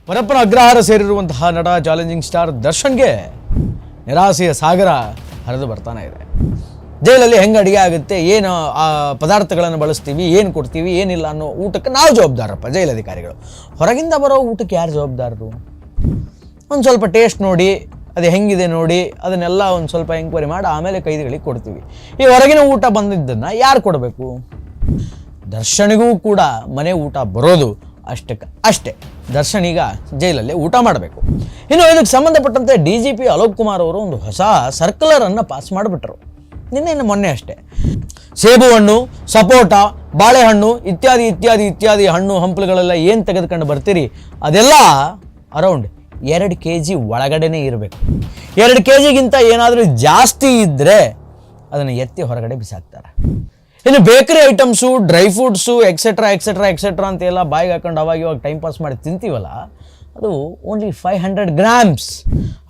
ಪರಪ್ಪನ ಅಗ್ರಹಾರ ಸೇರಿರುವಂತಹ ನಟ challenging star ದರ್ಶನ್ಗೆ ನಿರಾಸೆಯ ಸಾಗರ ಹರಿದು ಬರ್ತಾನೆ ಇದೆ. ಜೈಲಲ್ಲಿ ಹೆಂಗೆ ಅಡುಗೆ ಆಗುತ್ತೆ, ಏನು ಆ ಪದಾರ್ಥಗಳನ್ನು ಬಳಸ್ತೀವಿ, ಏನು ಕೊಡ್ತೀವಿ, ಏನಿಲ್ಲ ಅನ್ನೋ ಊಟಕ್ಕೆ ನಾವು ಜವಾಬ್ದಾರಪ್ಪ ಜೈಲಧಿಕಾರಿಗಳು. ಹೊರಗಿಂದ ಬರೋ ಊಟಕ್ಕೆ ಯಾರು ಜವಾಬ್ದಾರರು? ಒಂದು ಸ್ವಲ್ಪ ಟೇಸ್ಟ್ ನೋಡಿ, ಅದು ಹೆಂಗಿದೆ ನೋಡಿ, ಅದನ್ನೆಲ್ಲ ಒಂದು ಸ್ವಲ್ಪ ಎಂಕ್ವೈರಿ ಮಾಡಿ ಆಮೇಲೆ ಕೈದಿಗಳಿಗೆ ಕೊಡ್ತೀವಿ. ಈ ಹೊರಗಿನ ಊಟ ಬಂದಿದ್ದನ್ನು ಯಾರು ಕೊಡಬೇಕು? ದರ್ಶನಿಗೂ ಕೂಡ ಮನೆ ಊಟ ಬರೋದು ಅಷ್ಟೇ. ದರ್ಶನ್ ಈಗ ಜೈಲಲ್ಲಿ ಊಟ ಮಾಡಬೇಕು. ಇನ್ನು ಇದಕ್ಕೆ ಸಂಬಂಧಪಟ್ಟಂತೆ DGP ಅಲೋಕ್ ಕುಮಾರ್ ಅವರು ಒಂದು ಹೊಸ ಸರ್ಕ್ಯುಲರನ್ನು ಪಾಸ್ ಮಾಡಿಬಿಟ್ರು ನಿನ್ನೆ ಮೊನ್ನೆ ಅಷ್ಟೇ. ಸೇಬು ಹಣ್ಣು, ಸಪೋಟ, ಬಾಳೆಹಣ್ಣು ಇತ್ಯಾದಿ ಹಣ್ಣು ಹಂಪಲುಗಳೆಲ್ಲ ಏನು ತೆಗೆದುಕೊಂಡು ಬರ್ತೀರಿ ಅದೆಲ್ಲ ಅರೌಂಡ್ 2 kg ಒಳಗಡೆನೇ ಇರಬೇಕು. 2 kgಗಿಂತ ಏನಾದರೂ ಜಾಸ್ತಿ ಇದ್ದರೆ ಅದನ್ನು ಎತ್ತಿ ಹೊರಗಡೆ ಬಿಸಾಕ್ತಾರೆ. ಇನ್ನು bakery items, dry fruits etcetera ಅಂತೆಲ್ಲ ಬಾಯಿಗೆ ಹಾಕೊಂಡು ಇವಾಗ ಟೈಮ್ ಪಾಸ್ ಮಾಡಿ ತಿಂತೀವಲ್ಲ, ಅದು ಓನ್ಲಿ 500 grams,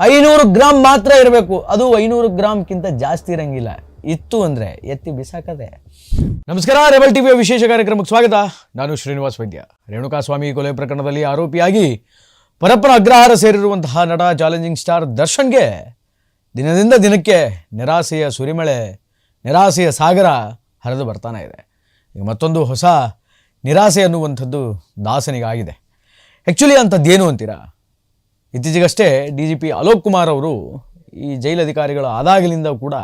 500 ಗ್ರಾಮ್ ಮಾತ್ರ ಇರಬೇಕು. ಅದು 500 ಗ್ರಾಮ್ಗಿಂತ ಜಾಸ್ತಿ ಇರಂಗಿಲ್ಲ. ಇತ್ತು ಅಂದರೆ ಎತ್ತಿ ಬಿಸಾಕದೆ. ನಮಸ್ಕಾರ, ರೆಬಲ್ ಟಿವಿಯ ವಿಶೇಷ ಕಾರ್ಯಕ್ರಮಕ್ಕೆ ಸ್ವಾಗತ. ನಾನು ಶ್ರೀನಿವಾಸ್ ವೈದ್ಯ. ರೇಣುಕಾಸ್ವಾಮಿ ಕೊಲೆ ಪ್ರಕರಣದಲ್ಲಿ ಆರೋಪಿಯಾಗಿ ಪರಪ್ಪನ ಅಗ್ರಹಾರ ಸೇರಿರುವಂತಹ ನಟ ಚಾಲೆಂಜಿಂಗ್ ಸ್ಟಾರ್ ದರ್ಶನ್ಗೆ ದಿನದಿಂದ ದಿನಕ್ಕೆ ನಿರಾಸೆಯ ಸುರಿಮಳೆ, ನಿರಾಸೆಯ ಸಾಗರ ಹರಿದು ಬರ್ತಾನೆ ಇದೆ. ಈಗ ಮತ್ತೊಂದು ಹೊಸ ನಿರಾಸೆ ಅನ್ನುವಂಥದ್ದು ದಾಸನಿಗಾಗಿದೆ. ಆ್ಯಕ್ಚುಲಿ ಅಂಥದ್ದೇನು ಅಂತೀರಾ? ಇತ್ತೀಚೆಗಷ್ಟೇ DGP ಅಲೋಕ್ ಕುಮಾರ್ ಅವರು ಈ ಜೈಲಧಿಕಾರಿಗಳು ಆದಾಗಲಿಂದ ಕೂಡ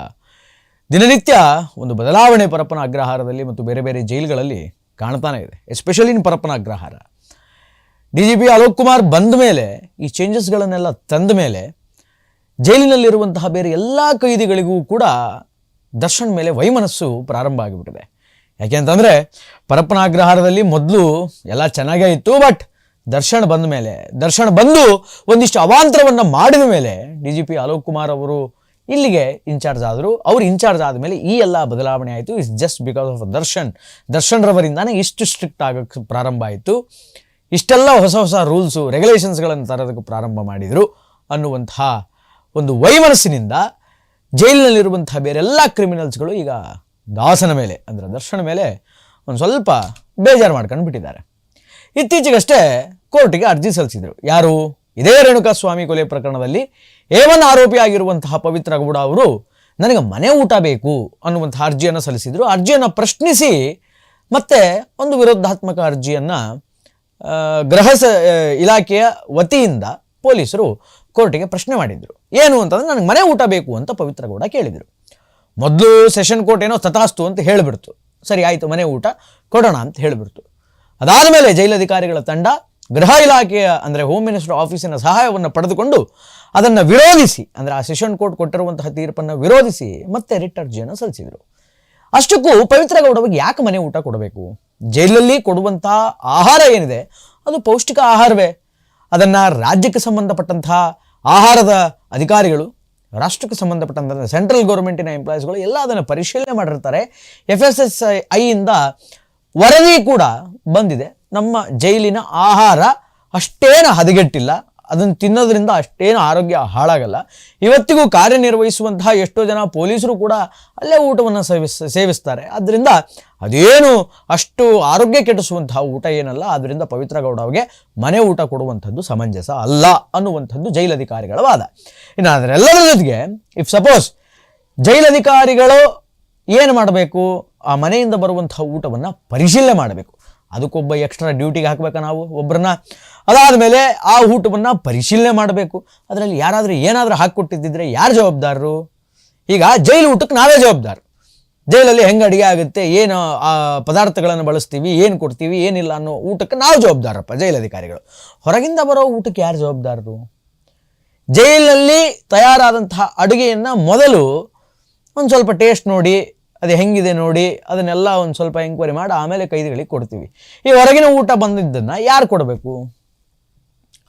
ದಿನನಿತ್ಯ ಒಂದು ಬದಲಾವಣೆ ಪರಪ್ಪನ ಅಗ್ರಹಾರದಲ್ಲಿ ಮತ್ತು ಬೇರೆ ಬೇರೆ ಜೈಲುಗಳಲ್ಲಿ ಕಾಣ್ತಾನೆ ಇದೆ. Especially in Parappana Agrahara. DGP Alok Kumar ಬಂದ ಮೇಲೆ, ಈ ಚೇಂಜಸ್ಗಳನ್ನೆಲ್ಲ ತಂದ ಮೇಲೆ ಜೈಲಿನಲ್ಲಿರುವಂತಹ ಬೇರೆ ಎಲ್ಲ ಕೈದಿಗಳಿಗೂ ಕೂಡ ದರ್ಶನ್ ಮೇಲೆ ವೈಮನಸ್ಸು ಪ್ರಾರಂಭ ಆಗಿಬಿಟ್ಟಿದೆ. ಯಾಕೆ ಅಂತಂದರೆ ಪರಪ್ಪನ ಅಗ್ರಹಾರದಲ್ಲಿ ಮೊದಲು ಎಲ್ಲ ಚೆನ್ನಾಗೇ ಇತ್ತು. ಬಟ್ ದರ್ಶನ್ ಬಂದು ಒಂದಿಷ್ಟು ಅವಾಂತರವನ್ನು ಮಾಡಿದ ಮೇಲೆ DGP ಅಲೋಕ್ ಕುಮಾರ್ ಅವರು ಇಲ್ಲಿಗೆ ಇನ್ಚಾರ್ಜ್ ಆದರು. ಅವರು ಇನ್ಚಾರ್ಜ್ ಆದಮೇಲೆ ಈ ಎಲ್ಲ ಬದಲಾವಣೆ ಆಯಿತು. It's just because of Darshan ರವರಿಂದಾನೇ ಇಷ್ಟು ಸ್ಟ್ರಿಕ್ಟ್ ಆಗೋಕ್ಕೆ ಪ್ರಾರಂಭ ಆಯಿತು. ಇಷ್ಟೆಲ್ಲ ಹೊಸ ರೂಲ್ಸು ರೆಗ್ಯುಲೇಷನ್ಸ್ಗಳನ್ನು ತರೋದಕ್ಕೆ ಪ್ರಾರಂಭ ಮಾಡಿದರು ಅನ್ನುವಂತಹ ಒಂದು ವೈಮನಸ್ಸಿನಿಂದ ಜೈಲಿನಲ್ಲಿರುವಂಥ ಬೇರೆಲ್ಲ ಕ್ರಿಮಿನಲ್ಸ್ಗಳು ಈಗ ದಾಸನ ಮೇಲೆ, ಅಂದರೆ ದರ್ಶನ ಮೇಲೆ ಒಂದು ಸ್ವಲ್ಪ ಬೇಜಾರು ಮಾಡ್ಕೊಂಡು ಬಿಟ್ಟಿದ್ದಾರೆ. ಇತ್ತೀಚೆಗಷ್ಟೇ ಕೋರ್ಟಿಗೆ ಅರ್ಜಿ ಸಲ್ಲಿಸಿದರು. ಯಾರು? ಇದೇ ರೇಣುಕಾಸ್ವಾಮಿ ಕೊಲೆ ಪ್ರಕರಣದಲ್ಲಿ A1 ಆರೋಪಿ ಆಗಿರುವಂತಹ ಪವಿತ್ರ ಗೌಡ ಅವರು ನನಗೆ ಮನೆ ಊಟ ಬೇಕು ಅನ್ನುವಂತಹ ಅರ್ಜಿಯನ್ನು ಸಲ್ಲಿಸಿದರು. ಅರ್ಜಿಯನ್ನು ಪ್ರಶ್ನಿಸಿ ಮತ್ತೆ ಒಂದು ವಿರೋಧಾತ್ಮಕ ಅರ್ಜಿಯನ್ನು ಗೃಹ ಇಲಾಖೆಯ ವತಿಯಿಂದ ಪೊಲೀಸರು ಕೋರ್ಟಿಗೆ ಪ್ರಶ್ನೆ ಮಾಡಿದರು. ಏನು ಅಂತಂದರೆ ನನಗೆ ಮನೆ ಊಟ ಬೇಕು ಅಂತ ಪವಿತ್ರ ಗೌಡ ಕೇಳಿದರು. ಮೊದಲು ಸೆಷನ್ ಕೋರ್ಟ್ ಏನೋ ತಥಾಸ್ತು ಅಂತ ಹೇಳಿಬಿಡ್ತು. ಸರಿ ಆಯಿತು, ಮನೆ ಊಟ ಕೊಡೋಣ ಅಂತ ಹೇಳಿಬಿಡ್ತು. ಅದಾದ ಮೇಲೆ ಜೈಲಧಿಕಾರಿಗಳ ತಂಡ ಗೃಹ ಇಲಾಖೆಯ, ಅಂದರೆ ಹೋಮ್ ಮಿನಿಸ್ಟರ್ ಆಫೀಸಿನ ಸಹಾಯವನ್ನು ಪಡೆದುಕೊಂಡು ಅದನ್ನು ವಿರೋಧಿಸಿ, ಅಂದರೆ ಆ ಸೆಷನ್ ಕೋರ್ಟ್ ಕೊಟ್ಟಿರುವಂತಹ ತೀರ್ಪನ್ನು ವಿರೋಧಿಸಿ ಮತ್ತೆ ರಿಟ್ ಅರ್ಜಿಯನ್ನು ಸಲ್ಲಿಸಿದರು. ಅಷ್ಟಕ್ಕೂ ಪವಿತ್ರ ಗೌಡರಿಗೆ ಯಾಕೆ ಮನೆ ಊಟ ಕೊಡಬೇಕು? ಜೈಲಲ್ಲಿ ಕೊಡುವಂತಹ ಆಹಾರ ಏನಿದೆ ಅದು ಪೌಷ್ಟಿಕ ಆಹಾರವೇ. ಅದನ್ನು ರಾಜ್ಯಕ್ಕೆ ಸಂಬಂಧಪಟ್ಟಂತಹ ಆಹಾರದ ಅಧಿಕಾರಿಗಳು, ರಾಷ್ಟ್ರಕ್ಕೆ ಸಂಬಂಧಪಟ್ಟಂತಹ ಸೆಂಟ್ರಲ್ ಗೌರ್ಮೆಂಟಿನ ಎಂಪ್ಲಾಯೀಸ್ಗಳು ಎಲ್ಲ ಅದನ್ನು ಪರಿಶೀಲನೆ ಮಾಡಿರ್ತಾರೆ. FSSAIಯಿಂದ ವರದಿ ಕೂಡ ಬಂದಿದೆ. ನಮ್ಮ ಜೈಲಿನ ಆಹಾರ ಅಷ್ಟೇನು ಹದಗೆಟ್ಟಿಲ್ಲ, ಅದನ್ನು ತಿನ್ನೋದ್ರಿಂದ ಅಷ್ಟೇನು ಆರೋಗ್ಯ ಹಾಳಾಗಲ್ಲ. ಇವತ್ತಿಗೂ ಕಾರ್ಯನಿರ್ವಹಿಸುವಂತಹ ಎಷ್ಟೋ ಜನ ಪೊಲೀಸರು ಕೂಡ ಅಲ್ಲೇ ಊಟವನ್ನು ಸೇವಿಸ್ತಾರೆ. ಆದ್ದರಿಂದ ಅದೇನು ಅಷ್ಟು ಆರೋಗ್ಯ ಕೆಡಿಸುವಂತಹ ಊಟ ಏನಲ್ಲ. ಆದ್ದರಿಂದ ಪವಿತ್ರ ಗೌಡ ಅವರಿಗೆ ಮನೆ ಊಟ ಕೊಡುವಂಥದ್ದು ಸಮಂಜಸ ಅಲ್ಲ ಅನ್ನುವಂಥದ್ದು ಜೈಲಧಿಕಾರಿಗಳ ವಾದ. ಇನ್ನು ಅದರೆಲ್ಲರ ಜೊತೆಗೆ ಇಫ್ ಸಪೋಸ್ ಜೈಲಧಿಕಾರಿಗಳು ಏನು ಮಾಡಬೇಕು? ಆ ಮನೆಯಿಂದ ಬರುವಂತಹ ಊಟವನ್ನು ಪರಿಶೀಲನೆ ಮಾಡಬೇಕು. ಅದಕ್ಕೊಬ್ಬ ಎಕ್ಸ್ಟ್ರಾ ಡ್ಯೂಟಿಗೆ ಹಾಕಬೇಕಾ ನಾವು ಒಬ್ಬರನ್ನ? ಅದಾದ ಮೇಲೆ ಆ ಊಟವನ್ನು ಪರಿಶೀಲನೆ ಮಾಡಬೇಕು. ಅದರಲ್ಲಿ ಏನಾದರೂ ಹಾಕಿಕೊಟ್ಟಿದ್ದಿದ್ರೆ ಯಾರು ಜವಾಬ್ದಾರರು? ಈಗ ಜೈಲು ಊಟಕ್ಕೆ ನಾವೇ ಜವಾಬ್ದಾರರು. ಜೈಲಲ್ಲಿ ಹೆಂಗೆ ಅಡುಗೆ ಆಗುತ್ತೆ, ಏನು ಆ ಪದಾರ್ಥಗಳನ್ನು ಬಳಸ್ತೀವಿ, ಏನು ಕೊಡ್ತೀವಿ, ಏನಿಲ್ಲ ಅನ್ನೋ ಊಟಕ್ಕೆ ನಾವು ಜವಾಬ್ದಾರಪ್ಪ ಜೈಲಧಿಕಾರಿಗಳು. ಹೊರಗಿಂದ ಬರೋ ಊಟಕ್ಕೆ ಯಾರು ಜವಾಬ್ದಾರರು? ಜೈಲಿನಲ್ಲಿ ತಯಾರಾದಂತಹ ಅಡುಗೆಯನ್ನು ಮೊದಲು ಒಂದು ಸ್ವಲ್ಪ ಟೇಸ್ಟ್ ನೋಡಿ, ಅದು ಹೆಂಗಿದೆ ನೋಡಿ, ಅದನ್ನೆಲ್ಲ ಒಂದು ಸ್ವಲ್ಪ ಎಂಕ್ವೈರಿ ಮಾಡಿ ಆಮೇಲೆ ಕೈದಿಗಳಿಗೆ ಕೊಡ್ತೀವಿ. ಈ ಹೊರಗಿನ ಊಟ ಬಂದಿದ್ದನ್ನು ಯಾರು ಕೊಡಬೇಕು?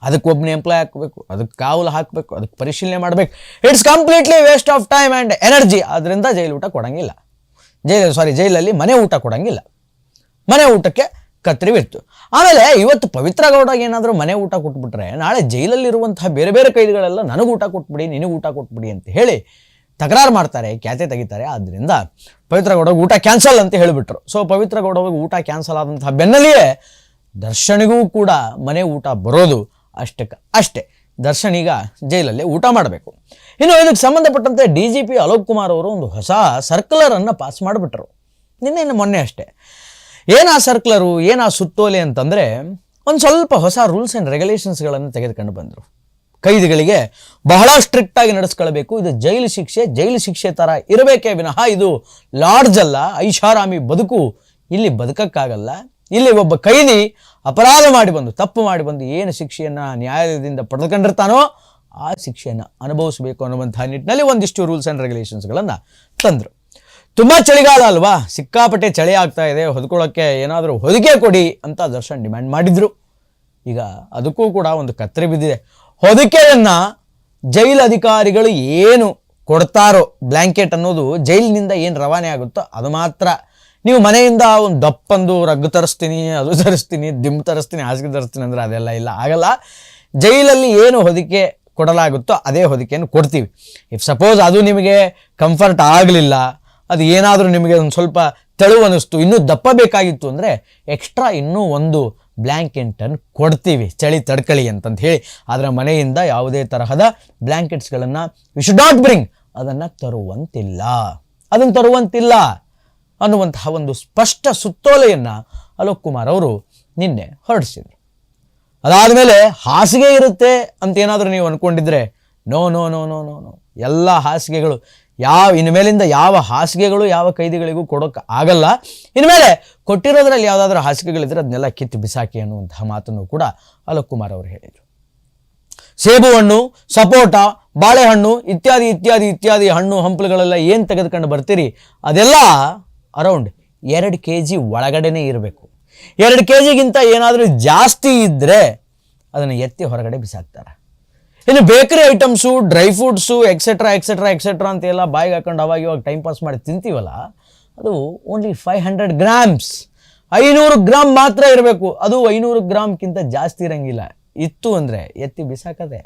ಅದಕ್ಕೊಬ್ಬನೇ ಎಂಪ್ಲಾಯ್ ಹಾಕಬೇಕು, ಅದಕ್ಕೆ ಕಾವಲು ಹಾಕಬೇಕು, ಅದಕ್ಕೆ ಪರಿಶೀಲನೆ ಮಾಡಬೇಕು. It's completely waste of time and energy. ಆದ್ದರಿಂದ ಜೈಲು ಊಟ ಕೊಡೋಂಗಿಲ್ಲ. ಜೈಲಲ್ಲಿ ಮನೆ ಊಟ ಕೊಡೋಂಗಿಲ್ಲ. ಮನೆ ಊಟಕ್ಕೆ ಕತ್ತರಿವಿತ್ತು. ಆಮೇಲೆ ಇವತ್ತು ಪವಿತ್ರ ಗೌಡಗೆ ಏನಾದರೂ ಮನೆ ಊಟ ಕೊಟ್ಬಿಟ್ರೆ ನಾಳೆ ಜೈಲಲ್ಲಿರುವಂತಹ ಬೇರೆ ಬೇರೆ ಕೈದಿಗಳೆಲ್ಲ ನನಗೆ ಊಟ ಕೊಟ್ಬಿಡಿ, ನಿನಗೆ ಊಟ ಕೊಟ್ಬಿಡಿ ಅಂತ ಹೇಳಿ ತಕರಾರು ಮಾಡ್ತಾರೆ, ಖ್ಯಾತೆ ತೆಗಿತಾರೆ. ಆದ್ದರಿಂದ ಪವಿತ್ರ ಗೌಡಗೆ ಊಟ ಕ್ಯಾನ್ಸಲ್ ಅಂತ ಹೇಳಿಬಿಟ್ರು. ಸೊ ಪವಿತ್ರ ಗೌಡಗೆ ಊಟ ಕ್ಯಾನ್ಸಲ್ ಆದಂತಹ ಬೆನ್ನಲ್ಲಿಯೇ ದರ್ಶನಿಗೂ ಕೂಡ ಮನೆ ಊಟ ಬರೋದು ಅಷ್ಟೇ. ದರ್ಶನ್ ಈಗ ಜೈಲಲ್ಲಿ ಊಟ ಮಾಡಬೇಕು. ಇನ್ನು ಇದಕ್ಕೆ ಸಂಬಂಧಪಟ್ಟಂತೆ DGP ಅಲೋಕ್ ಕುಮಾರ್ ಅವರು ಒಂದು ಹೊಸ ಸರ್ಕ್ಯುಲರನ್ನು ಪಾಸ್ ಮಾಡಿಬಿಟ್ರು ಮೊನ್ನೆ ಅಷ್ಟೇ. ಏನಾ ಸರ್ಕ್ಯುಲರು, ಏನಾ ಸುತ್ತೋಲೆ ಅಂತಂದರೆ ಒಂದು ಸ್ವಲ್ಪ ಹೊಸ ರೂಲ್ಸ್ ಆ್ಯಂಡ್ ರೆಗ್ಯುಲೇಷನ್ಸ್ಗಳನ್ನು ತೆಗೆದುಕೊಂಡು ಬಂದರು. ಕೈದಿಗಳಿಗೆ ಬಹಳ ಸ್ಟ್ರಿಕ್ಟಾಗಿ ನಡೆಸ್ಕೊಳ್ಬೇಕು, ಇದು ಜೈಲು ಶಿಕ್ಷೆ ಥರ ಇರಬೇಕೇ ವಿನಃ ಇದು ಲಾಡ್ಜ್ ಅಲ್ಲ, ಐಷಾರಾಮಿ ಬದುಕು ಇಲ್ಲಿ ಬದುಕಕ್ಕಾಗಲ್ಲ. ಇಲ್ಲಿ ಒಬ್ಬ ಕೈದಿ ಅಪರಾಧ ಮಾಡಿ ಬಂದು, ತಪ್ಪು ಮಾಡಿ ಬಂದು ಏನು ಶಿಕ್ಷೆಯನ್ನು ನ್ಯಾಯಾಲಯದಿಂದ ಪಡೆದುಕೊಂಡಿರ್ತಾನೋ ಆ ಶಿಕ್ಷೆಯನ್ನು ಅನುಭವಿಸಬೇಕು ಅನ್ನುವಂಥ ನಿಟ್ಟಿನಲ್ಲಿ ಒಂದಿಷ್ಟು ರೂಲ್ಸ್ ಆ್ಯಂಡ್ ರೆಗ್ಯುಲೇಷನ್ಸ್ಗಳನ್ನು ತಂದರು. ತುಂಬ ಚಳಿಗಾಲ ಅಲ್ವಾ, ಸಿಕ್ಕಾಪಟ್ಟೆ ಚಳಿ ಆಗ್ತಾ ಇದೆ, ಹೊದ್ಕೊಳ್ಳೋಕ್ಕೆ ಏನಾದರೂ ಹೊದಿಕೆ ಕೊಡಿ ಅಂತ ದರ್ಶನ್ ಡಿಮ್ಯಾಂಡ್ ಮಾಡಿದರು. ಈಗ ಅದಕ್ಕೂ ಕೂಡ ಒಂದು ಕತ್ತರಿ ಬಿದ್ದಿದೆ. ಹೊದಿಕೆಯನ್ನು ಜೈಲು ಅಧಿಕಾರಿಗಳು ಏನು ಕೊಡ್ತಾರೋ, ಬ್ಲ್ಯಾಂಕೆಟ್ ಅನ್ನೋದು ಜೈಲಿನಿಂದ ಏನು ರವಾನೆ ಆಗುತ್ತೋ ಅದು ಮಾತ್ರ. ನೀವು ಮನೆಯಿಂದ ಒಂದು ದಪ್ಪಂದು ರಗ್ಗು ತರಿಸ್ತೀನಿ, ಅದು ತರಿಸ್ತೀನಿ, ದಿಂಬು ತರಿಸ್ತೀನಿ, ಹಾಸಿಗೆ ತರಿಸ್ತೀನಿ ಅಂದರೆ ಅದೆಲ್ಲ ಇಲ್ಲ, ಆಗಲ್ಲ. ಜೈಲಲ್ಲಿ ಏನು ಹೊದಿಕೆ ಕೊಡಲಾಗುತ್ತೋ ಅದೇ ಹೊದಿಕೆಯನ್ನು ಕೊಡ್ತೀವಿ. ಇಫ್ ಸಪೋಸ್ ಅದು ನಿಮಗೆ ಕಂಫರ್ಟ್ ಆಗಲಿಲ್ಲ, ಅದು ಏನಾದರೂ ನಿಮಗೆ ಒಂದು ಸ್ವಲ್ಪ ತೆಳುವು ಅನ್ನಿಸ್ತು, ಇನ್ನೂ ದಪ್ಪ ಬೇಕಾಗಿತ್ತು ಅಂದರೆ ಎಕ್ಸ್ಟ್ರಾ ಇನ್ನೂ ಒಂದು ಬ್ಲ್ಯಾಂಕೆಟನ್ನು ಕೊಡ್ತೀವಿ, ಚಳಿ ತಡ್ಕಳಿ ಅಂತಂತ ಹೇಳಿ. ಆದರೆ ಮನೆಯಿಂದ ಯಾವುದೇ ತರಹದ ಬ್ಲ್ಯಾಂಕೆಟ್ಸ್ಗಳನ್ನು ವಿ ಶುಡ್ ನಾಟ್ ಬ್ರಿಂಗ್, ಅದನ್ನು ತರುವಂತಿಲ್ಲ ಅನ್ನುವಂತಹ ಒಂದು ಸ್ಪಷ್ಟ ಸುತ್ತೋಲೆಯನ್ನು ಅಲೋಕ್ ಕುಮಾರ್ ಅವರು ನಿನ್ನೆ ಹೊರಡಿಸಿದರು. ಅದಾದಮೇಲೆ ಹಾಸಿಗೆ ಇರುತ್ತೆ ಅಂತ ಏನಾದರೂ ನೀವು ಅಂದ್ಕೊಂಡಿದ್ರೆ ನೋ, ಎಲ್ಲ ಹಾಸಿಗೆಗಳು ಇನ್ಮೇಲಿಂದ ಯಾವ ಹಾಸಿಗೆಗಳು ಯಾವ ಕೈದಿಗಳಿಗೂ ಕೊಡೋಕೆ ಆಗಲ್ಲ. ಇನ್ಮೇಲೆ ಕೊಟ್ಟಿರೋದ್ರಲ್ಲಿ ಯಾವುದಾದ್ರೂ ಹಾಸಿಗೆಗಳಿದ್ರೆ ಅದನ್ನೆಲ್ಲ ಕಿತ್ತು ಬಿಸಾಕಿ ಅನ್ನುವಂತಹ ಮಾತನ್ನು ಕೂಡ ಅಲೋಕ್ ಕುಮಾರ್ ಅವರು ಹೇಳಿದರು. ಸೇಬು ಹಣ್ಣು, ಸಪೋಟ, ಬಾಳೆಹಣ್ಣು ಇತ್ಯಾದಿ ಹಣ್ಣು ಹಂಪಲುಗಳೆಲ್ಲ ಏನು ತೆಗೆದುಕೊಂಡು ಬರ್ತೀರಿ ಅದೆಲ್ಲ ಅರೌಂಡ್ 2 kg ಒಳಗಡೆನೇ ಇರಬೇಕು. 2 kgಗಿಂತ ಏನಾದರೂ ಜಾಸ್ತಿ ಇದ್ದರೆ ಅದನ್ನು ಎತ್ತಿ ಹೊರಗಡೆ ಬಿಸಾಕ್ತಾರೆ. ಇನ್ನು bakery items, dry fruits etcetera ಅಂತೆಲ್ಲ ಬಾಯಿಗೆ ಹಾಕೊಂಡು ಇವಾಗ ಟೈಮ್ ಪಾಸ್ ಮಾಡಿ ತಿಂತೀವಲ್ಲ, ಅದು ಓನ್ಲಿ 500 grams, 500 ಗ್ರಾಮ್ ಮಾತ್ರ ಇರಬೇಕು. ಅದು 500 ಗ್ರಾಮ್ಗಿಂತ ಜಾಸ್ತಿ ಇರೋಂಗಿಲ್ಲ. ಇತ್ತು ಅಂದರೆ ಎತ್ತಿ ಬಿಸಾಕದೆ.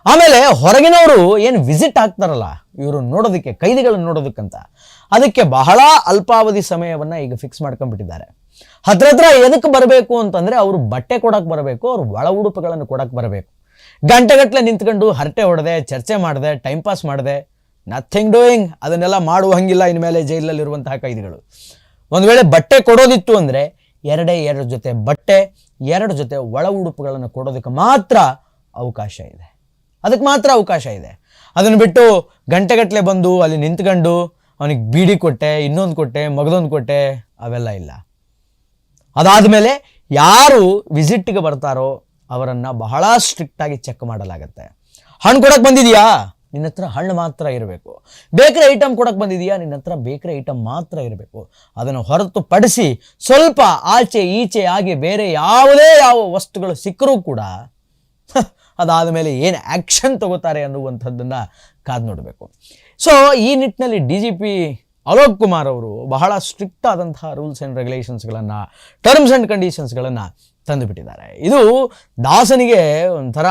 ಆಮೇಲೆ ಹೊರಗಿನವರು ಏನು ವಿಸಿಟ್ ಆಗ್ತಾರಲ್ಲ ಇವರು ನೋಡೋದಕ್ಕೆ, ಕೈದಿಗಳನ್ನು ನೋಡೋದಕ್ಕಂತ, ಅದಕ್ಕೆ ಬಹಳ ಅಲ್ಪಾವಧಿ ಸಮಯವನ್ನು ಈಗ ಫಿಕ್ಸ್ ಮಾಡ್ಕೊಂಡ್ಬಿಟ್ಟಿದ್ದಾರೆ. ಹತ್ರ ಎದಕ್ಕೆ ಬರಬೇಕು ಅಂತಂದರೆ ಅವರು ಬಟ್ಟೆ ಕೊಡೋಕೆ ಬರಬೇಕು, ಅವರು ಒಳ ಉಡುಪುಗಳನ್ನು ಕೊಡೋಕೆ ಬರಬೇಕು. ಗಂಟೆಗಟ್ಟಲೆ ನಿಂತ್ಕೊಂಡು ಹರಟೆ ಹೊಡೆದೆ, ಚರ್ಚೆ ಮಾಡಿದೆ, ಟೈಮ್ ಪಾಸ್ ಮಾಡಿದೆ, ನಥಿಂಗ್ ಡೂಯಿಂಗ್, ಅದನ್ನೆಲ್ಲ ಮಾಡುವಂಗಿಲ್ಲ ಇನ್ಮೇಲೆ ಜೈಲಲ್ಲಿರುವಂತಹ ಕೈದಿಗಳು. ಒಂದು ವೇಳೆ ಬಟ್ಟೆ ಕೊಡೋದಿತ್ತು ಅಂದರೆ 2 ಜೊತೆ ಬಟ್ಟೆ, 2 ಜೊತೆ ಒಳ ಉಡುಪುಗಳನ್ನು ಕೊಡೋದಕ್ಕೆ ಮಾತ್ರ ಅವಕಾಶ ಇದೆ. ಅದನ್ನು ಬಿಟ್ಟು ಗಂಟೆಗಟ್ಟಲೆ ಬಂದು ಅಲ್ಲಿ ನಿಂತ್ಕೊಂಡು ಅವನಿಗೆ ಬೀಡಿ ಕೊಟ್ಟೆ, ಇನ್ನೊಂದು ಕೊಟ್ಟೆ, ಮಗದೊಂದು ಕೊಟ್ಟೆ, ಅವೆಲ್ಲ ಇಲ್ಲ. ಅದಾದಮೇಲೆ ಯಾರು ವಿಸಿಟ್ಗೆ ಬರ್ತಾರೋ ಅವರನ್ನು ಬಹಳ ಸ್ಟ್ರಿಕ್ಟಾಗಿ ಚೆಕ್ ಮಾಡಲಾಗತ್ತೆ. ಹಣ್ಣು ಕೊಡೋಕೆ ಬಂದಿದೆಯಾ, ನಿನ್ನ ಹತ್ರ ಹಣ್ಣು ಮಾತ್ರ ಇರಬೇಕು. ಬೇಕರಿ ಐಟಮ್ ಕೊಡೋಕೆ ಬಂದಿದೆಯಾ, ನಿನ್ನ ಹತ್ರ ಬೇಕರಿ ಐಟಮ್ ಮಾತ್ರ ಇರಬೇಕು. ಅದನ್ನು ಹೊರತುಪಡಿಸಿ ಸ್ವಲ್ಪ ಆಚೆ ಈಚೆ ಆಗಿ ಬೇರೆ ಯಾವ ವಸ್ತುಗಳು ಸಿಕ್ಕರೂ ಕೂಡ ಅದಾದ ಮೇಲೆ ಏನು ಆ್ಯಕ್ಷನ್ ತಗೋತಾರೆ ಅನ್ನುವಂಥದ್ದನ್ನು ಕಾದು ನೋಡಬೇಕು. ಸೊ ಈ ನಿಟ್ಟಿನಲ್ಲಿ DGP ಅಲೋಕ್ ಕುಮಾರ್ ಅವರು ಬಹಳ ಸ್ಟ್ರಿಕ್ಟ್ ಆದಂತಹ ರೂಲ್ಸ್ ಆ್ಯಂಡ್ ರೆಗ್ಯುಲೇಷನ್ಸ್ಗಳನ್ನು, ಟರ್ಮ್ಸ್ ಆ್ಯಂಡ್ ಕಂಡೀಷನ್ಸ್ಗಳನ್ನು ತಂದುಬಿಟ್ಟಿದ್ದಾರೆ. ಇದು ದಾಸನಿಗೆ ಒಂಥರ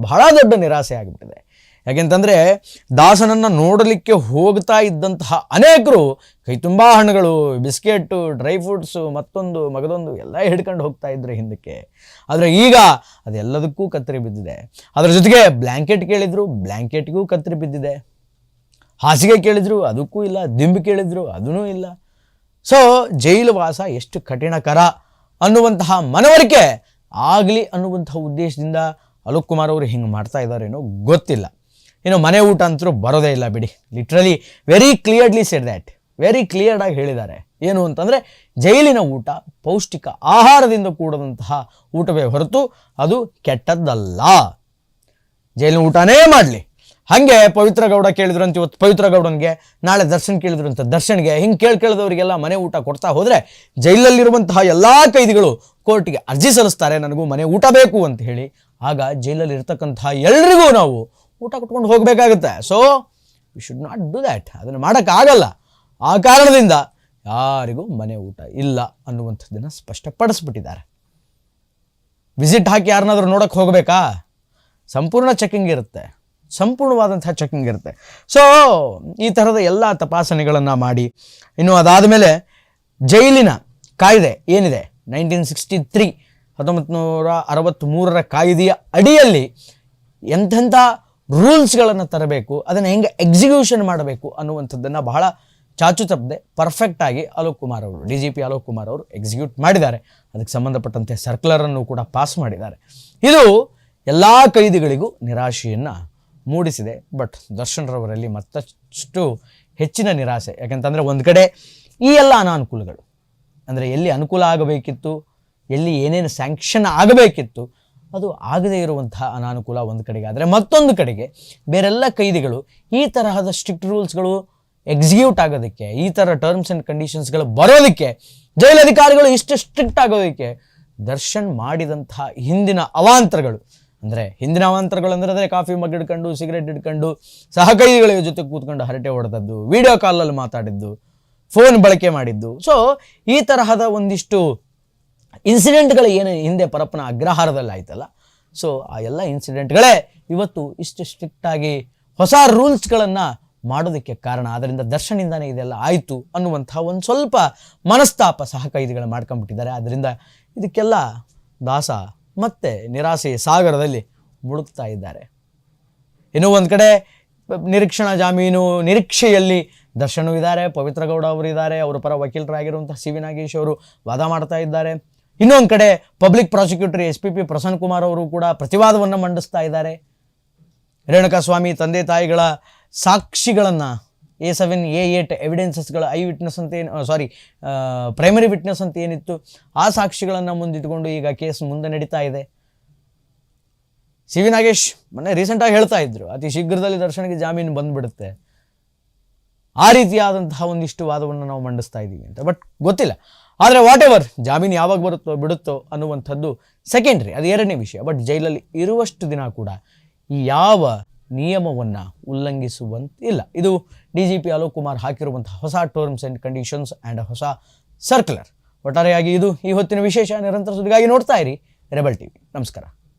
ಬಹಳ ದೊಡ್ಡ ನಿರಾಸೆ ಆಗಿಬಿಟ್ಟಿದೆ. ಯಾಕೆಂತಂದರೆ ದಾಸನನ್ನು ನೋಡಲಿಕ್ಕೆ ಹೋಗ್ತಾ ಇದ್ದಂತಹ ಅನೇಕರು ಕೈ ತುಂಬ ಹಣ್ಣುಗಳು, ಬಿಸ್ಕೆಟ್ಟು, ಡ್ರೈ ಫ್ರೂಟ್ಸು, ಮತ್ತೊಂದು ಮಗದೊಂದು ಎಲ್ಲ ಹಿಡ್ಕೊಂಡು ಹೋಗ್ತಾ ಇದ್ರು ಹಿಂದಕ್ಕೆ. ಆದರೆ ಈಗ ಅದೆಲ್ಲದಕ್ಕೂ ಕತ್ತರಿ ಬಿದ್ದಿದೆ. ಅದರ ಜೊತೆಗೆ ಬ್ಲ್ಯಾಂಕೆಟ್ ಕೇಳಿದ್ರು, ಬ್ಲ್ಯಾಂಕೆಟ್ಗೂ ಕತ್ತರಿ ಬಿದ್ದಿದೆ. ಹಾಸಿಗೆ ಕೇಳಿದ್ರು, ಅದಕ್ಕೂ ಇಲ್ಲ. ದಿಂಬು ಕೇಳಿದ್ರು, ಅದೂ ಇಲ್ಲ. ಸೊ ಜೈಲು ವಾಸ ಎಷ್ಟು ಕಠಿಣಕರ ಅನ್ನುವಂತಹ ಮನವರಿಕೆ ಆಗಲಿ ಅನ್ನುವಂತಹ ಉದ್ದೇಶದಿಂದ ಅಲೋಕ್ ಕುಮಾರ್ ಅವರು ಹಿಂಗೆ ಮಾಡ್ತಾ ಇದ್ದಾರೇನೋ ಗೊತ್ತಿಲ್ಲ. ಇನ್ನು ಮನೆ ಊಟ ಅಂತರೂ ಬರೋದೇ ಇಲ್ಲ ಬಿಡಿ. ಲಿಟ್ರಲಿ ವೆರಿ ಕ್ಲಿಯರ್ಡಾಗಿ ಹೇಳಿದ್ದಾರೆ. ಏನು ಅಂತಂದರೆ ಜೈಲಿನ ಊಟ ಪೌಷ್ಟಿಕ ಆಹಾರದಿಂದ ಕೂಡದಂತಹ ಊಟವೇ ಹೊರತು ಅದು ಕೆಟ್ಟದ್ದಲ್ಲ. ಜೈಲಿನ ಊಟನೇ ಮಾಡಲಿ. ಹಾಗೆ ಪವಿತ್ರ ಗೌಡ ಕೇಳಿದ್ರು ಅಂತ ಇವತ್ತು ಪವಿತ್ರ ಗೌಡನಿಗೆ, ನಾಳೆ ದರ್ಶನ್ ಕೇಳಿದ್ರು ಅಂತ ದರ್ಶನ್ಗೆ, ಹಿಂಗೆ ಕೇಳಿದವರಿಗೆಲ್ಲ ಮನೆ ಊಟ ಕೊಡ್ತಾ ಹೋದರೆ ಜೈಲಲ್ಲಿರುವಂತಹ ಎಲ್ಲ ಕೈದಿಗಳು ಕೋರ್ಟಿಗೆ ಅರ್ಜಿ ಸಲ್ಲಿಸ್ತಾರೆ, ನನಗೂ ಮನೆ ಊಟ ಬೇಕು ಅಂತ ಹೇಳಿ. ಆಗ ಜೈಲಲ್ಲಿ ಇರ್ತಕ್ಕಂತಹ ಎಲ್ರಿಗೂ ನಾವು ಊಟ ಕೊಟ್ಕೊಂಡು ಹೋಗಬೇಕಾಗುತ್ತೆ. So we should not do that. ಅದನ್ನು ಮಾಡೋಕ್ಕಾಗಲ್ಲ. ಆ ಕಾರಣದಿಂದ ಯಾರಿಗೂ ಮನೆ ಊಟ ಇಲ್ಲ ಅನ್ನುವಂಥದ್ದನ್ನು ಸ್ಪಷ್ಟಪಡಿಸ್ಬಿಟ್ಟಿದ್ದಾರೆ. ವಿಸಿಟ್ ಹಾಕಿ ಯಾರನ್ನಾದರೂ ನೋಡೋಕ್ಕೆ ಹೋಗಬೇಕಾ, ಸಂಪೂರ್ಣವಾದಂಥ ಚೆಕಿಂಗ್ ಇರುತ್ತೆ. ಸೊ ಈ ಥರದ ಎಲ್ಲ ತಪಾಸಣೆಗಳನ್ನು ಮಾಡಿ, ಇನ್ನು ಅದಾದಮೇಲೆ ಜೈಲಿನ ಕಾಯ್ದೆ ಏನಿದೆ 1963 1963ರ ಕಾಯ್ದೆಯ ಅಡಿಯಲ್ಲಿ ಎಂಥೆಂಥ ರೂಲ್ಸ್ಗಳನ್ನು ತರಬೇಕು, ಅದನ್ನು ಹೆಂಗೆ ಎಕ್ಸಿಕ್ಯೂಷನ್ ಮಾಡಬೇಕು ಅನ್ನುವಂಥದ್ದನ್ನು ಬಹಳ ಚಾಚು ತಪ್ಪದೆ ಪರ್ಫೆಕ್ಟಾಗಿ ಅಲೋಕ್ ಕುಮಾರ್ ಅವರು, DGP ಅಲೋಕ್ ಕುಮಾರ್ ಅವರು ಎಕ್ಸಿಕ್ಯೂಟ್ ಮಾಡಿದ್ದಾರೆ. ಅದಕ್ಕೆ ಸಂಬಂಧಪಟ್ಟಂತೆ ಸರ್ಕ್ಯುಲರನ್ನು ಕೂಡ ಪಾಸ್ ಮಾಡಿದ್ದಾರೆ. ಇದು ಎಲ್ಲ ಕೈದಿಗಳಿಗೂ ನಿರಾಶೆಯನ್ನು ಮೂಡಿಸಿದೆ. ಬಟ್ ದರ್ಶನ್ ರವರಲ್ಲಿ ಮತ್ತಷ್ಟು ಹೆಚ್ಚಿನ ನಿರಾಸೆ. ಯಾಕೆಂತಂದರೆ ಒಂದು ಕಡೆ ಈ ಎಲ್ಲ ಅನಾನುಕೂಲಗಳು, ಅಂದರೆ ಎಲ್ಲಿ ಅನುಕೂಲ ಆಗಬೇಕಿತ್ತು, ಎಲ್ಲಿ ಏನೇನು ಸ್ಯಾಂಕ್ಷನ್ ಆಗಬೇಕಿತ್ತು, ಅದು ಆಗದೇ ಇರುವಂತಹ ಅನಾನುಕೂಲ ಒಂದು ಕಡೆಗೆ. ಆದರೆ ಮತ್ತೊಂದು ಕಡೆಗೆ ಬೇರೆಲ್ಲ ಕೈದಿಗಳು ಈ ತರಹದ ಸ್ಟ್ರಿಕ್ಟ್ ರೂಲ್ಸ್ಗಳು ಎಕ್ಸಿಕ್ಯೂಟ್ ಆಗೋದಕ್ಕೆ, ಈ ಥರ ಟರ್ಮ್ಸ್ ಆ್ಯಂಡ್ ಕಂಡೀಷನ್ಸ್ಗಳು ಬರೋದಕ್ಕೆ, ಜೈಲಧಿಕಾರಿಗಳು ಇಷ್ಟು ಸ್ಟ್ರಿಕ್ಟ್ ಆಗೋದಕ್ಕೆ ದರ್ಶನ್ ಮಾಡಿದಂತಹ ಹಿಂದಿನ ಅವಾಂತರಗಳು, ಅಂದರೆ ಹಿಂದಿನ ಅವಾಂತರಗಳು ಅಂದರೆ ಕಾಫಿ ಮಗ್ ಹಿಡ್ಕೊಂಡು, ಸಿಗರೇಟ್ ಹಿಡ್ಕೊಂಡು, ಸಹಕೈದಿಗಳ ಜೊತೆ ಕೂತ್ಕೊಂಡು ಹರಟೆ ಹೊಡೆದದ್ದು, ವಿಡಿಯೋ ಕಾಲಲ್ಲಿ ಮಾತಾಡಿದ್ದು, ಫೋನ್ ಬಳಕೆ ಮಾಡಿದ್ದು. ಸೊ ಈ ತರಹದ ಒಂದಿಷ್ಟು ಇನ್ಸಿಡೆಂಟ್ಗಳು ಏನು ಹಿಂದೆ ಪರಪ್ಪನ ಅಗ್ರಹಾರದಲ್ಲಿ ಆಯ್ತಲ್ಲ, ಸೊ ಆ ಎಲ್ಲ ಇನ್ಸಿಡೆಂಟ್ಗಳೇ ಇವತ್ತು ಇಷ್ಟು ಸ್ಟ್ರಿಕ್ಟಾಗಿ ಹೊಸ ರೂಲ್ಸ್ಗಳನ್ನು ಮಾಡೋದಕ್ಕೆ ಕಾರಣ. ಅದರಿಂದ ದರ್ಶನಿಂದಾನೇ ಇದೆಲ್ಲ ಆಯಿತು ಅನ್ನುವಂಥ ಒಂದು ಸ್ವಲ್ಪ ಮನಸ್ತಾಪ ಸಹಕೈದಿಗಳು ಮಾಡ್ಕೊಂಡ್ಬಿಟ್ಟಿದ್ದಾರೆ. ಆದ್ದರಿಂದ ಇದಕ್ಕೆಲ್ಲ ದಾಸ ಮತ್ತೆ ನಿರಾಸೆಯ ಸಾಗರದಲ್ಲಿ ಮುಳುಗ್ತಾ ಇದ್ದಾರೆ. ಇನ್ನೂ ಒಂದು ಕಡೆ ನಿರೀಕ್ಷಣಾ ಜಾಮೀನು ನಿರೀಕ್ಷೆಯಲ್ಲಿ ದರ್ಶನೂ ಇದ್ದಾರೆ, ಪವಿತ್ರ ಗೌಡ ಅವರು ಇದ್ದಾರೆ, ಅವರ ಪರ ವಕೀಲರಾಗಿರುವಂಥ CV ನಾಗೇಶ್ ಅವರು ವಾದ ಮಾಡ್ತಾ ಇದ್ದಾರೆ. ಇನ್ನೊಂದು ಕಡೆ public prosecutor SPP Prasanna Kumar ಅವರು ಕೂಡ ಪ್ರತಿವಾದವನ್ನು ಮಂಡಿಸ್ತಾ ಇದ್ದಾರೆ. ರೇಣುಕಾಸ್ವಾಮಿ ತಂದೆ ತಾಯಿಗಳ ಸಾಕ್ಷಿಗಳನ್ನು A7 A8 ಎವಿಡೆನ್ಸಸ್ಗಳ ವಿಟ್ನೆಸ್ ಅಂತ ಪ್ರೈಮರಿ ವಿಟ್ನೆಸ್ ಅಂತ ಏನಿತ್ತು, ಆ ಸಾಕ್ಷಿಗಳನ್ನು ಮುಂದಿಟ್ಟುಕೊಂಡು ಈಗ ಕೇಸ್ ಮುಂದೆ ನಡೀತಾ ಇದೆ. CV ನಾಗೇಶ್ ಮೊನ್ನೆ ರೀಸೆಂಟಾಗಿ ಹೇಳ್ತಾ ಇದ್ರು, ಅತಿ ಶೀಘ್ರದಲ್ಲಿ ದರ್ಶನ್ಗೆ ಜಾಮೀನು ಬಂದುಬಿಡುತ್ತೆ, ಆ ರೀತಿಯಾದಂತಹ ಒಂದಿಷ್ಟು ವಾದವನ್ನು ನಾವು ಮಂಡಿಸ್ತಾ ಇದ್ದೀವಿ ಅಂತ. ಬಟ್ ಗೊತ್ತಿಲ್ಲ. ಆದರೆ ವಾಟ್ ಎವರ್, ಜಾಮೀನು ಯಾವಾಗ ಬರುತ್ತೋ ಬಿಡುತ್ತೋ ಅನ್ನುವಂಥದ್ದು ಸೆಕೆಂಡ್ರಿ, ಅದು ಎರಡನೇ ವಿಷಯ. ಬಟ್ ಜೈಲಲ್ಲಿ ಇರುವಷ್ಟು ದಿನ ಕೂಡ ಈ ಯಾವ ನಿಯಮವನ್ನು ಉಲ್ಲಂಘಿಸುವಂತಿಲ್ಲ. ಇದು DGP ಅಲೋಕ್ ಕುಮಾರ್ ಹಾಕಿರುವಂತಹ ಹೊಸ ಟರ್ಮ್ಸ್ ಆ್ಯಂಡ್ ಕಂಡೀಷನ್ಸ್ ಆ್ಯಂಡ್ ಹೊಸ ಸರ್ಕ್ಯುಲರ್. ಒಟ್ಟಾರೆಯಾಗಿ ಇದು ಈ ಹೊತ್ತಿನ ವಿಶೇಷ. ನಿರಂತರ ಸುದ್ದಿಗಾಗಿ ನೋಡ್ತಾ ಇರಿ ರೆಬೆಲ್ TV. ನಮಸ್ಕಾರ.